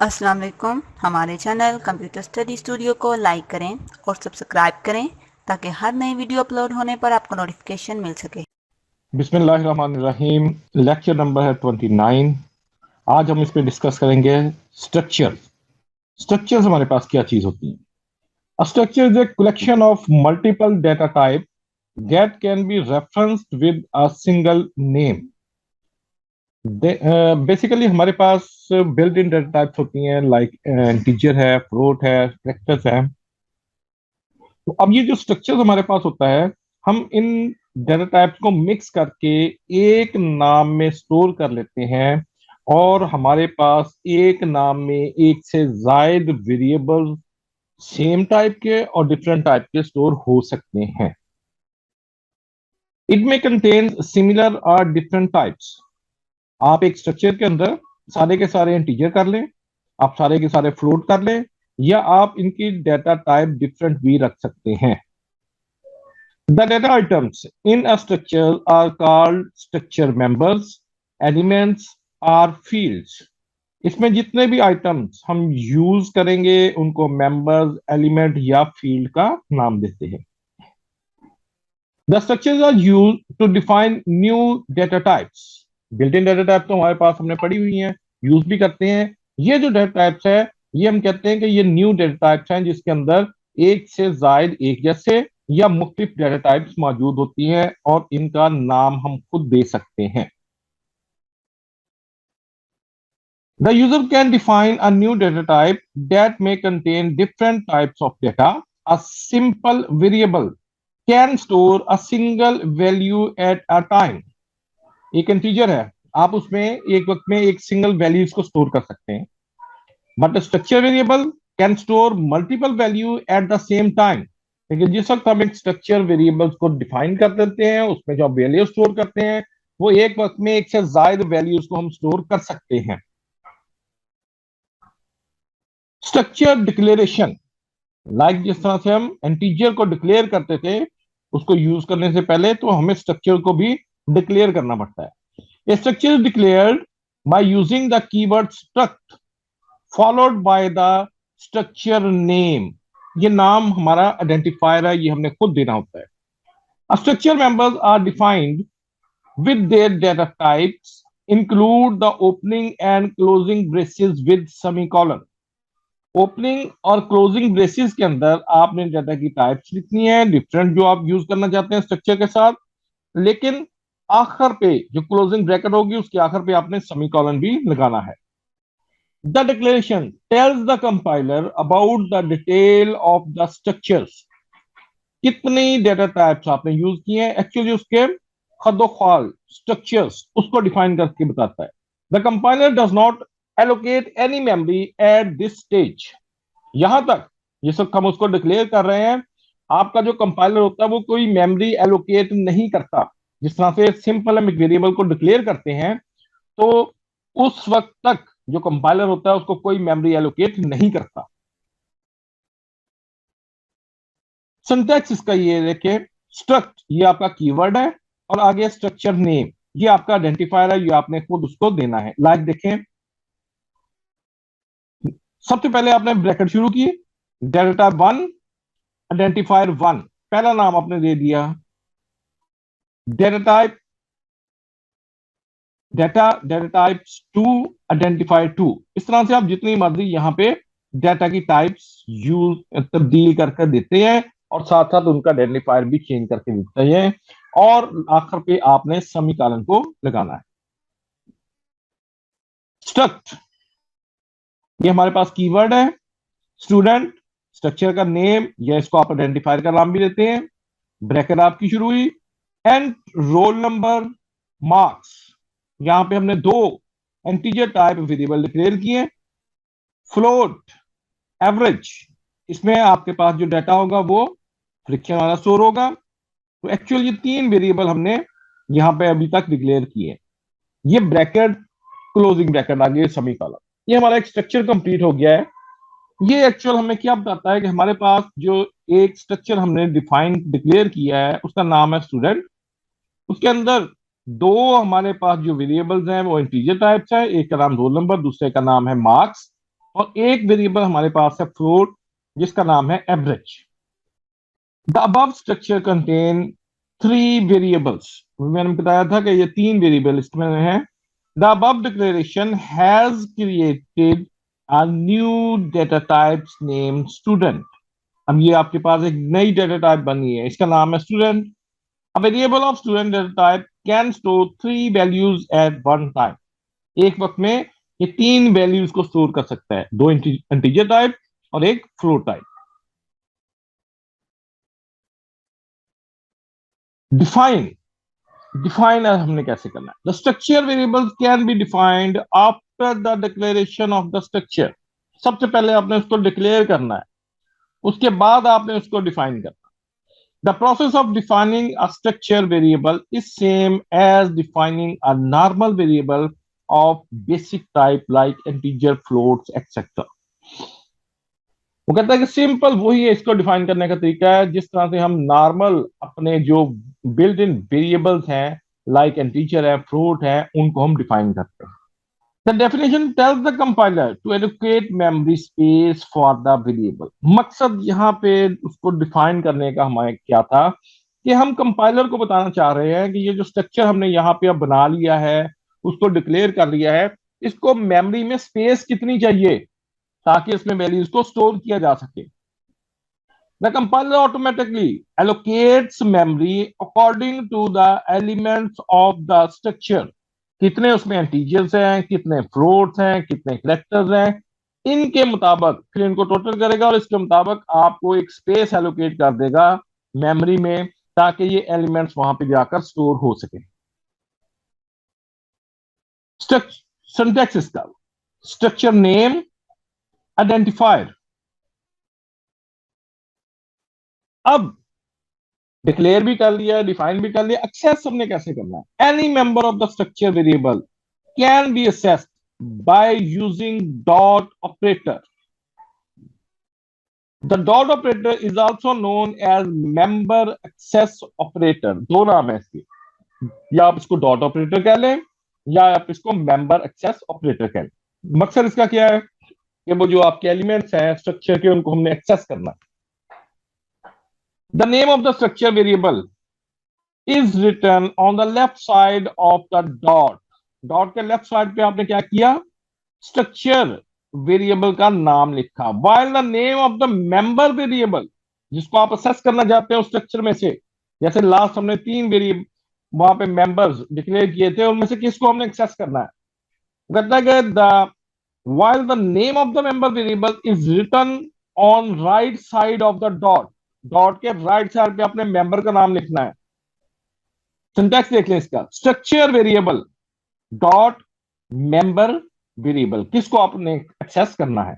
अस्सलाम वालेकुम। हमारे चैनल कंप्यूटर स्टडी स्टूडियो को लाइक करें और सब्सक्राइब करें ताकि हर नई वीडियो अपलोड होने पर आपको नोटिफिकेशन मिल सके। बिस्मिल्लाहिर्रहमानिर्रहीम। लेक्चर नंबर है 29। आज हम इसमें डिस्कस करेंगे स्ट्रक्चर। स्ट्रक्चर्स हमारे पास क्या चीज होती हैं? A structure is a collection of multiple data type that can be referenced with a single name. Basically हमारे पास बिल्ट इन डेटा टाइप्स होती हैं, लाइक इंटीजर है, फ्लोट है, कैरेक्टर्स है। तो अब ये जो स्ट्रक्चर हमारे पास होता है, हम इन डेटा टाइप्स को मिक्स करके एक नाम में स्टोर कर लेते हैं और हमारे पास एक नाम में एक से जायद वेरिएबल सेम टाइप के और डिफरेंट टाइप के स्टोर हो सकते हैं। इट में कंटेन सिमिलर और डिफरेंट टाइप्स। आप एक स्ट्रक्चर के अंदर सारे के सारे इंटीजर कर लें, आप सारे के सारे फ्लोट कर लें, या आप इनकी डेटा टाइप डिफरेंट भी रख सकते हैं। The data items in a structure are called structure members, elements or fields. इसमें जितने भी आइटम्स हम यूज करेंगे उनको मेंबर्स, एलिमेंट या फील्ड का नाम देते हैं। The structures are used to define new data types. Built in data type तो हमारे पास हमने पढ़ी हुई हैं, यूज भी करते हैं। ये जो डेटा टाइप्स है, ये हम कहते हैं कि ये न्यू डेटा टाइप्स हैं जिसके अंदर एक से जायद एक जैसे या मुख्तलिफ डेटा टाइप्स मौजूद होती हैं और इनका नाम हम खुद दे सकते हैं। The user can define a new data type that may contain different types of data. A simple variable can store a single value at a time. एक इंटीजर है, आप उसमें एक वक्त में एक सिंगल वैल्यूज को स्टोर कर सकते हैं। But structure variable can store multiple value at the same time. लेकिन जिस वक्त हम एक स्ट्रक्चर वेरिएबल्स को डिफाइन कर देते हैं, उसमें जो वैल्यू स्टोर करते हैं वो एक वक्त में एक से ज्यादा वैल्यूज को हम स्टोर कर सकते हैं। स्ट्रक्चर डिक्लेरेशन, लाइक जिस तरह से हम इंटीजर को डिक्लेयर करते थे, उसको यूज करने से पहले तो हमें स्ट्रक्चर को भी डिक्लेयर करना पड़ता है। A structure is declared by using the keyword struct followed by the structure name. ये नाम हमारा आइडेंटिफायर है, ये हमने खुद देना होता है। A structure members are defined with their data types include the opening and closing braces with semicolon. Opening और क्लोजिंग ब्रेसेस के अंदर आपने डाटा की टाइप्स लिखनी है, डिफरेंट जो आप यूज करना चाहते हैं स्ट्रक्चर के साथ, लेकिन आखिर पे जो क्लोजिंग ब्रैकेट होगी उसके आखिर पे आपने सेमीकोलन भी लगाना है। The declaration tells the compiler about the detail of the structures. कितनी डेटा टाइप्स आपने यूज किए हैं, एक्चुअली उसके खदोखाल स्ट्रक्चर्स उसको डिफाइन करके बताता है। The compiler does not allocate any memory at this stage. यहां तक जिस वक्त हम उसको डिक्लेयर कर रहे हैं, आपका जो कंपाइलर होता है वो कोई मेमोरी एलोकेट नहीं करता। जिस तरह से सिंपल हम एक वेरिएबल को डिक्लेयर करते हैं तो उस वक्त तक जो कंपाइलर होता है उसको कोई मेमोरी एलोकेट नहीं करता। सिंटैक्स इसका ये देखिए, स्ट्रक्ट ये आपका कीवर्ड है और आगे स्ट्रक्चर नेम ये आपका आइडेंटिफायर है, ये आपने खुद उसको देना है। लाइक देखें, सबसे पहले आपने ब्रैकेट शुरू की, डेटा 1 आइडेंटिफायर 1 पहला नाम आपने दे दिया, data type data type 2 identifier 2। इस तरह से आप जितनी मर्जी यहां पे डेटा की टाइप्स यूज तब्दील करके देते हैं और साथ साथ उनका आइडेंटिफायर भी चेंज करके देते हैं और आखिर पे आपने सेमीकोलन को लगाना है। स्ट्रक्ट ये हमारे पास कीवर्ड है, स्टूडेंट स्ट्रक्चर का नेम या इसको आप आइडेंटिफायर का नाम भी देते हैं, ब्रैकेट आपकी शुरू हुई, एंड रोल नंबर, मार्क्स। यहां पे हमने दो इंटीजर टाइप वेरिएबल डिक्लेयर किए, फ्लोट, एवरेज। इसमें आपके पास जो डाटा होगा वो फ्रिक्शन वाला स्टोर होगा। तो एक्चुअली ये तीन वेरिएबल हमने यहां पे अभी तक डिक्लेयर किए। ये ब्रैकेट, क्लोजिंग ब्रैकेट आ गया, सेमीकोलन। ये हमारा एक स्ट्रक्चर कंप्लीट हो गया है। ये एक्चुअल हमें क्या बताता है कि हमारे पास जो एक स्ट्रक्चर हमने डिफाइन डिक्लेयर किया है उसका नाम है स्टूडेंट। उसके अंदर दो हमारे पास जो वेरिएबल्स हैं वो इंटीजर टाइप्स है, एक का नाम रोल नंबर, दूसरे का नाम है मार्क्स। और एक वेरिएबल हमारे पास है फ्लोट जिसका नाम है average. The above structure contain 3 variables. मैंने बताया था कि ये 3 वेरिएबल इसमें हैं। The above declaration has created a new data type name student. अब ये आपके पास एक नई डेटा टाइप बनी है, इसका नाम है student. A variable of student data type can store 3 values at one time. एक वक्त में ये 3 वैल्यूज को स्टोर कर सकता है, 2 इंटीजर टाइप और एक फ्लोट टाइप। डिफाइन डिफाइन हमने कैसे करना है? The structure variables can be defined after the declaration of the structure. सबसे पहले आपने उसको डिक्लेयर करना है, उसके बाद आपने उसको डिफाइन करना। The process of defining a structure variable is same as defining a normal variable of basic type like integer, floats, etc. वो कहता है कि सिंपल वही है, इसको डिफाइन करने का तरीका है जिस तरह से हम नॉर्मल अपने जो बिल्ट इन वेरिएबल्स हैं लाइक इंटीजर है, फ्लोट है, उनको हम डिफाइन करते हैं। The definition tells the compiler to allocate memory space for the variable. मकसद यहाँ पे उसको डिफाइन करने का हमारे क्या था कि हम कंपाइलर को बताना चाह रहे हैं कि ये जो स्ट्रक्चर हमने यहाँ पे अब बना लिया है, उसको डिक्लेयर कर लिया है, इसको मेमोरी में स्पेस कितनी चाहिए ताकि इसमें वैल्यूज को स्टोर किया जा सके। The compiler automatically allocates memory according to the elements of the structure. कितने उसमें इंटीजर्स हैं, कितने फ्लोट्स हैं, कितने कैरेक्टर्स हैं, इनके मुताबिक फिर इनको टोटल करेगा और इसके मुताबिक आपको एक स्पेस एलोकेट कर देगा मेमोरी में ताकि ये एलिमेंट्स वहां पे जाकर स्टोर हो सके। सिंटैक्स इसका स्ट्रक्चर नेम आइडेंटिफायर। अब डिक्लेयर भी कर लिया, डिफाइन भी कर लिया, एक्सेस हमने कैसे करना है? Any member of the structure variable can be accessed by using dot operator. The dot operator is also known as member access operator. दो नाम है इसके, या आप इसको डॉट ऑपरेटर कह लें या आप इसको मेंबर एक्सेस ऑपरेटर कह लें। मकसद इसका क्या है कि वो जो आपके एलिमेंट्स हैं स्ट्रक्चर के, उनको हमने एक्सेस करना है। The name of the structure variable is written on the left side of the dot. Dot के लेफ्ट साइड पे आपने क्या किया? स्ट्रक्चर वेरिएबल का नाम लिखा। while the name of the member variable, जिसको आप असेस करना चाहते हैं उस स्ट्रक्चर में से, जैसे लास्ट हमने 3 वेरिएबल वहां पे मेंबर्स डिक्लेयर किए थे, उनमें से किसको हमने एक्सेस करना है? कहता है कि while the name of the member variable is written on right side of the dot, dot के राइट साइड पे अपने मेंबर का नाम लिखना है। सिंटैक्स देख लें इसका, structure variable dot member variable, किसको आपने एक्सेस करना है?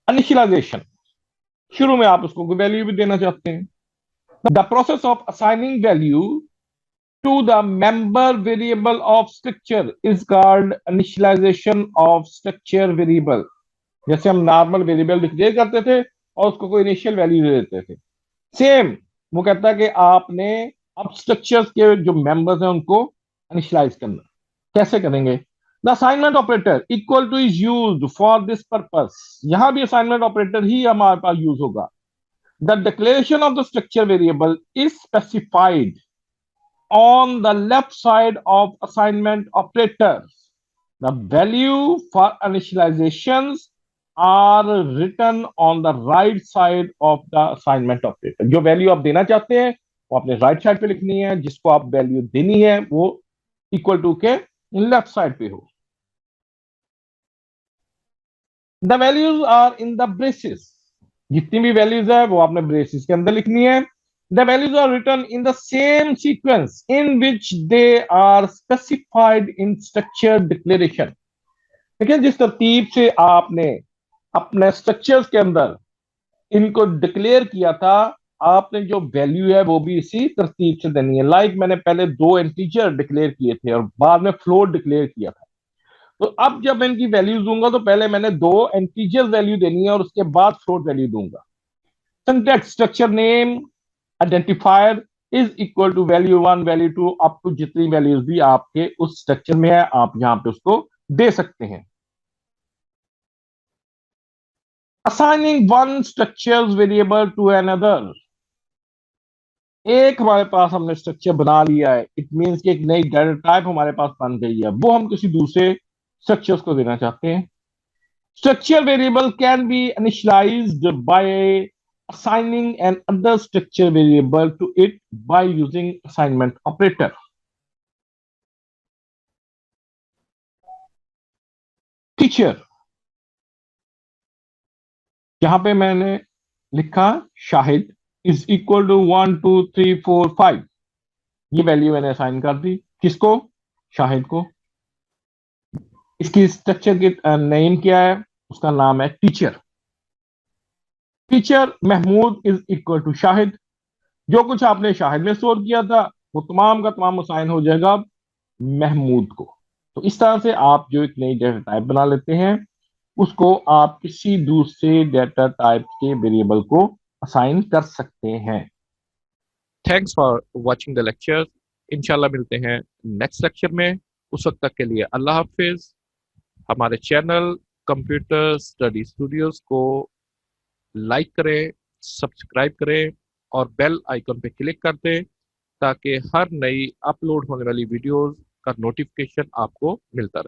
इनिशियलाइजेशन, शुरू में आप उसको कोई वैल्यू भी देना चाहते हैं। The process of assigning value to the member variable of structure is called initialisation of structure variable. जैसे हम नॉर्मल वेरिएबल डिक्लेयर करते थे और उसको कोई इनिशियल वैल्यू दे देते थे, सेम वो कहता है कि आपने अब स्ट्रक्चर्स के जो मेंबर्स हैं उनको इनिशियलाइज करना। कैसे करेंगे? The assignment operator equal to is used for this purpose. यहां भी असाइनमेंट ऑपरेटर ही हमारे पास यूज होगा। The declaration of the structure variable is specified on the left side of assignment operator. The value for initialisations are written on the right side of the assignment operator। जो value आप देना चाहते हैं वो अपने right side पे लिखनी है, जिसको आप वैल्यू देनी है वो इक्वल टू के लेफ्ट साइड पे हो। The values are in the braces. जितनी भी वैल्यूज है वो आपने ब्रेसेस के अंदर लिखनी है। The values are written in the same sequence in which they are specified in structure declaration. देखिए जिस तरतीब से आपने अपने स्ट्रक्चर्स के अंदर इनको डिक्लेयर किया था, आपने जो वैल्यू है वो भी इसी तरतीब से देनी है। लाइक मैंने पहले 2 इंटीजर डिक्लेयर किए थे और बाद में फ्लोट डिक्लेयर किया था, तो अब जब मैं इनकी वैल्यू दूंगा तो पहले मैंने 2 इंटीजर वैल्यू देनी है और उसके बाद फ्लोट वैल्यू दूंगा। Syntax structure name identifier is equal to value 1 value 2 up to जितनी वैल्यूज भी आपके उस स्ट्रक्चर में है आप यहां पे उसको दे सकते हैं। Assigning one structure's variable to another. एक हमारे पास हमने स्ट्रक्चर बना लिया है, इट मींस कि एक नई डेटा टाइप हमारे पास बन गई है, वो हम किसी दूसरे स्ट्रक्चर्स को देना चाहते हैं। Structure variable can be initialised by assigning an other structure variable to it by using assignment operator. Teacher, यहां पे मैंने लिखा शाहिद इज इक्वल टू 1 2 3 4 5। ये वैल्यू मैंने असाइन कर दी किसको? शाहिद को। इसकी स्ट्रक्चर की नेम क्या है? उसका नाम है teacher. Teacher Mahmood is equal to Shahid. जो कुछ आपने शाहिद में स्टोर किया था वो तमाम का तमाम असाइन हो जाएगा महमूद को। तो इस तरह से आप जो एक नई डेटा टाइप बना लेते हैं उसको आप किसी दूसरे डेटा टाइप के वेरिएबल को असाइन कर सकते हैं। Thanks for watching the lecture. इंशाल्लाह मिलते हैं नेक्स्ट लेक्चर में। उस वक्त तक के लिए अल्लाह हाफिज। हमारे चैनल कंप्यूटर स्टडी स्टूडियोज को लाइक करें, सब्सक्राइब करें और बेल आइकन पे क्लिक कर दें ताकि हर नई अपलोड होने वाली वीडियोस का नोटिफिकेशन आपको मिलता रहे।